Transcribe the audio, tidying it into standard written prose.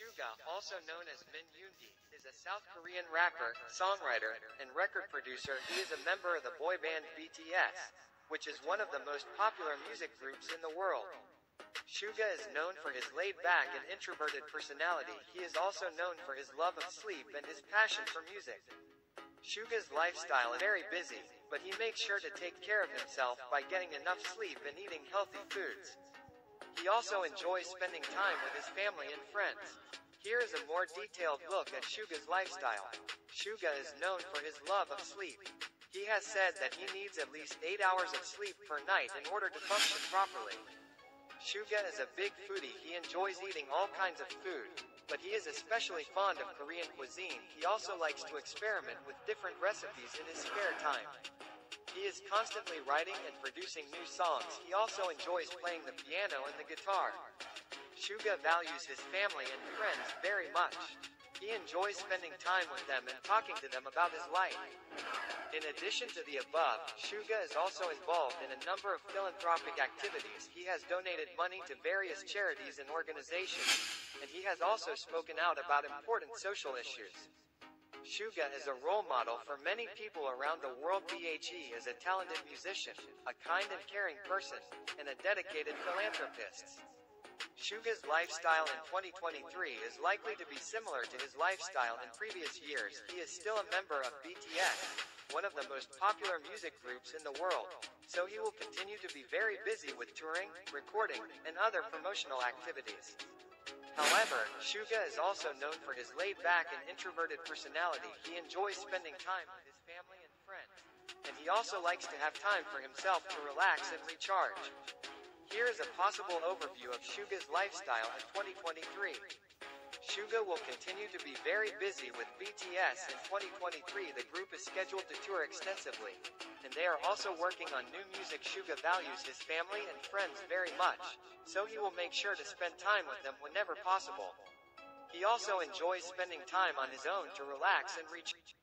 Suga, also known as Min Yoongi, is a South Korean rapper, songwriter, and record producer. He is a member of the boy band BTS, which is one of the most popular music groups in the world. Suga is known for his laid-back and introverted personality. He is also known for his love of sleep and his passion for music. Suga's lifestyle is very busy, but he makes sure to take care of himself by getting enough sleep and eating healthy foods. He also enjoys spending time with his family and friends. Here is a more detailed look at Suga's lifestyle. Suga is known for his love of sleep. He has said that he needs at least 8 hours of sleep per night in order to function properly. Suga is a big foodie. He enjoys eating all kinds of food, but he is especially fond of Korean cuisine. He also likes to experiment with different recipes in his spare time. He is constantly writing and producing new songs. He also enjoys playing the piano and the guitar. Suga values his family and friends very much. He enjoys spending time with them and talking to them about his life. In addition to the above, Suga is also involved in a number of philanthropic activities. He has donated money to various charities and organizations, and he has also spoken out about important social issues. Suga is a role model for many people around the world. He is a talented musician, a kind and caring person, and a dedicated philanthropist. Suga's lifestyle in 2023 is likely to be similar to his lifestyle in previous years. He is still a member of BTS, one of the most popular music groups in the world, so he will continue to be very busy with touring, recording, and other promotional activities. However, Suga is also known for his laid-back and introverted personality. He enjoys spending time with his family and friends, and he also likes to have time for himself to relax and recharge. Here is a possible overview of Suga's lifestyle in 2023. Suga will continue to be very busy with BTS in 2023. The group is scheduled to tour extensively, and they are also working on new music. Suga values his family and friends very much, so he will make sure to spend time with them whenever possible. He also enjoys spending time on his own to relax and recharge.